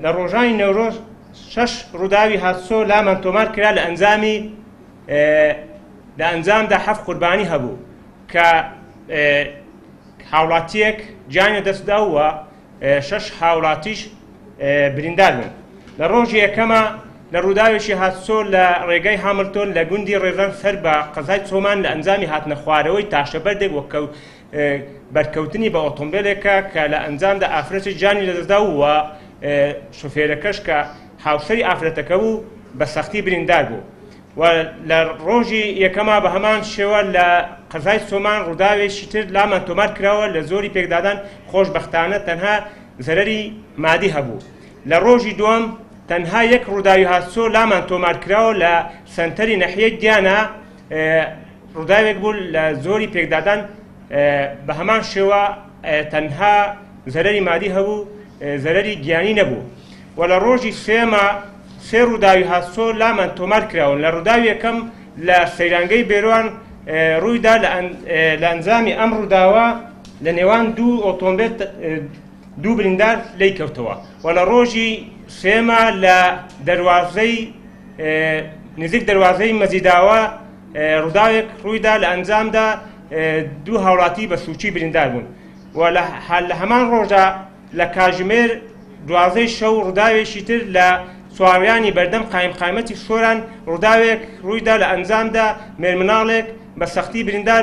لە ڕۆژانی نەورۆز 6 ڕووداوی هاتسۆ لامان تۆمار کرا لە ئەنجامدا 7 قوربانی هەبوو کە هاوڵاتیەک گیانی دەستداوە 6 هاوڵاتیش بریندار بوون. لە ڕۆژی یەکەمە لە ڕووداوێکی هاتسۆ لە ڕێگەی هاملتۆن لە گوندی ڕێزان سەر بە قەزای چۆمان لە ئەنجامی هاتنە خوارەوەی تاشەبەردێک بەرکەوتنی بە ئۆتۆمبیلێکە کە لە ئەنجامدا ئافرەتی گیانی لەدەستداوە شۆفێرەکەش کە هاوسەری ئافرەتەکە بوو بە سەختی بریندار بوو. و لە ڕۆژی یەکەما بە هەمان شێوە لە قەزای چۆمان ڕووداوێکی تر لامان تۆمار کراوە لە زۆری پێکدادان خۆشبەختانە تەنها زەرەری مادی هەبوو. لە ڕۆژی دووەم تەنها یەک ڕووداوی هاتسۆ لامان تۆمار کراوە لە سەنتەری نەحیەی دیانە ڕووداوێک بوو لە زۆری پێکدادان بە هەمان شێوە تەنها زەرەری مادی هەبوو زەرەری گیانی نەبوو. و لە ڕۆژی سێمە سێ ڕووداوی هاتسۆ لامان تۆمار کراون. لە ڕووداوی یەکەم لە سەیرانگەی بێروان ڕوویدا لە ئەنجامی ئەم ڕووداوە لە نێوان دوو ئۆتۆمبیل دوو بریندار لی کەوتەوە. و لە ڕۆژی سێمە لە دەواازەی نزیک دەواازەی مەزیداوە ڕووداوێک ڕوویدا لە ئەنجامدا دوو هاوڵاتی بە سوچی بریندار بوون. و لە هەمان ڕۆژدا لە کاژمێر دوازەی شەو ڕووداوێکی تر لە سواویانی بەردەم قایمەتی سۆران ڕووداوێک ڕوویدا لە ئەنجامدا مێرمناڵێک بە سەختی بریندار